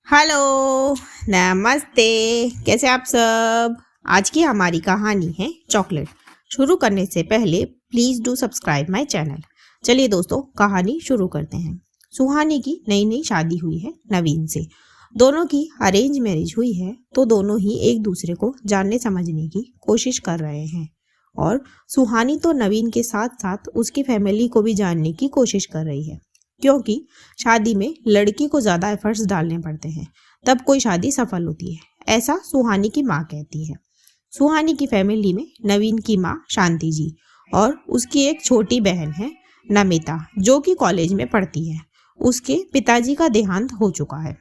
Hello, नमस्ते। कैसे आप सब। आज की हमारी कहानी है चॉकलेट। शुरू करने से पहले please do subscribe my channel. चलिए दोस्तों, कहानी शुरू करते हैं। सुहानी की नई नई शादी हुई है नवीन से। दोनों की अरेंज मैरिज हुई है, तो दोनों ही एक दूसरे को जानने समझने की कोशिश कर रहे हैं। और सुहानी तो नवीन के साथ साथ उसकी फैमिली को भी जानने की कोशिश कर रही है, क्योंकि शादी में लड़की को ज़्यादा एफर्ट्स डालने पड़ते हैं, तब कोई शादी सफल होती है, ऐसा सुहानी की माँ कहती है। सुहानी की फैमिली में नवीन की माँ शांति जी और उसकी एक छोटी बहन है नमिता, जो कि कॉलेज में पढ़ती है। उसके पिताजी का देहांत हो चुका है।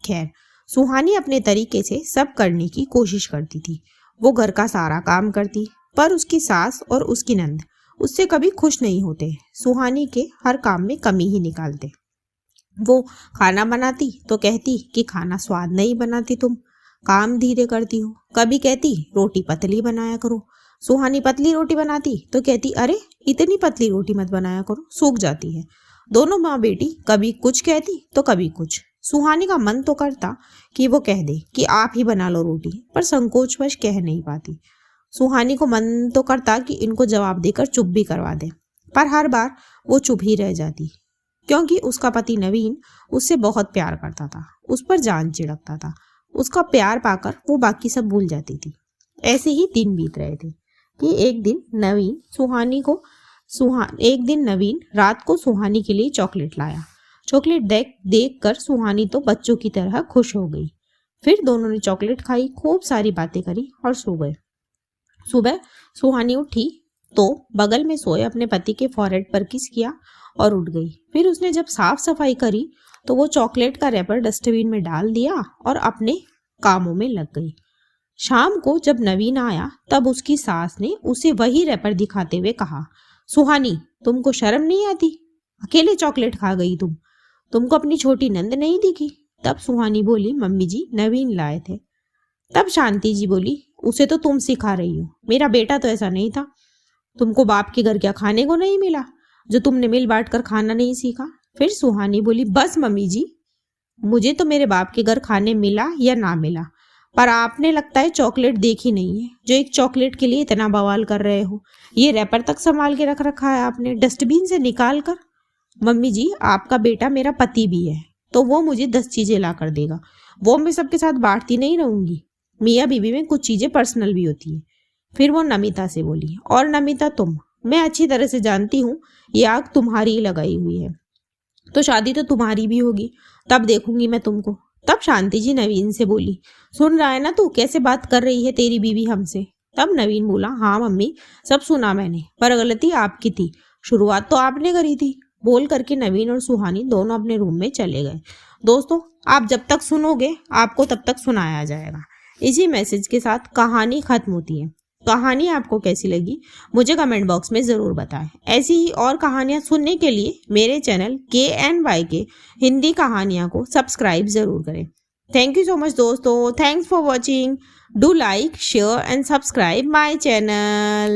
खैर, सुहानी अपने तरीके से सब करने की कोशिश करती थी। वो घर का सारा काम करती, पर उसकी सास और उसकी नंद उससे कभी खुश नहीं होते। सुहानी के हर काम में कमी ही निकालते। वो खाना बनाती तो कहती कि खाना स्वाद नहीं बनाती, तुम काम धीरे करती हो। कभी कहती रोटी पतली बनाया करो। सुहानी पतली रोटी बनाती तो कहती अरे इतनी पतली रोटी मत बनाया करो, सूख जाती है। दोनों माँ बेटी कभी कुछ कहती तो कभी कुछ। सुहानी का मन तो करता कि वो कह दे कि आप ही बना लो रोटी, पर संकोचवश कह नहीं पाती। सुहानी को मन तो करता कि इनको जवाब देकर चुप भी करवा दे, पर हर बार वो चुप ही रह जाती, क्योंकि उसका पति नवीन उससे बहुत प्यार करता था, उस पर जान चिढ़कता था। उसका प्यार पाकर वो बाकी सब भूल जाती थी। ऐसे ही दिन बीत रहे थे कि एक दिन नवीन रात को सुहानी के लिए चॉकलेट लाया। चॉकलेट देख कर सुहानी तो बच्चों की तरह खुश हो गई। फिर दोनों ने चॉकलेट खाई, खूब सारी बातें करी और सो गए। सुबह सुहानी उठी तो बगल में सोए अपने पति के फॉरहेड पर किस किया और उठ गई। फिर उसने जब साफ सफाई करी तो वो चॉकलेट का रैपर डस्टबिन में डाल दिया और अपने कामों में लग गई। शाम को जब नवीन आया तब उसकी सास ने उसे वही रैपर दिखाते हुए कहा, सुहानी तुमको शर्म नहीं आती, अकेले चॉकलेट खा गई तुमको अपनी छोटी नंद नहीं दिखी। तब सुहानी बोली, मम्मी जी नवीन लाए थे। तब शांति जी बोली, उसे तो तुम सिखा रही हो, मेरा बेटा तो ऐसा नहीं था। तुमको बाप के घर क्या खाने को नहीं मिला जो तुमने मिल बांट कर खाना नहीं सीखा। फिर सुहानी बोली, बस मम्मी जी, मुझे तो मेरे बाप के घर खाने मिला या ना मिला, पर आपने लगता है चॉकलेट देखी नहीं है, जो एक चॉकलेट के लिए इतना बवाल कर रहे हो। ये रैपर तक संभाल के रख रखा है आपने डस्टबिन से निकाल कर। मम्मी जी, आपका बेटा मेरा पति भी है, तो वो मुझे 10 चीजें ला कर देगा, वो मैं सबके साथ बांटती नहीं रहूंगी। मियाँ बीबी में कुछ चीजें पर्सनल भी होती है। फिर वो नमिता से बोली, और नमिता तुम, मैं अच्छी तरह से जानती हूँ ये आग तुम्हारी ही लगाई हुई है, तो शादी तो तुम्हारी भी होगी, तब देखूंगी मैं तुमको। तब शांति जी नवीन से बोली, सुन रहा है ना तू कैसे बात कर रही है तेरी बीवी हमसे। तब नवीन बोला, हाँ मम्मी सब सुना मैंने, पर गलती आपकी थी, शुरुआत तो आपने करी थी। बोल करके नवीन और सुहानी दोनों अपने रूम में चले गए। दोस्तों, आप जब तक सुनोगे आपको तब तक सुनाया जाएगा। इसी मैसेज के साथ कहानी खत्म होती है। कहानी आपको कैसी लगी मुझे कमेंट बॉक्स में ज़रूर बताएं। ऐसी ही और कहानियाँ सुनने के लिए मेरे चैनल KNY हिंदी कहानियाँ को सब्सक्राइब ज़रूर करें। थैंक यू सो मच दोस्तों, thanks for watching. Do like, share and subscribe my channel.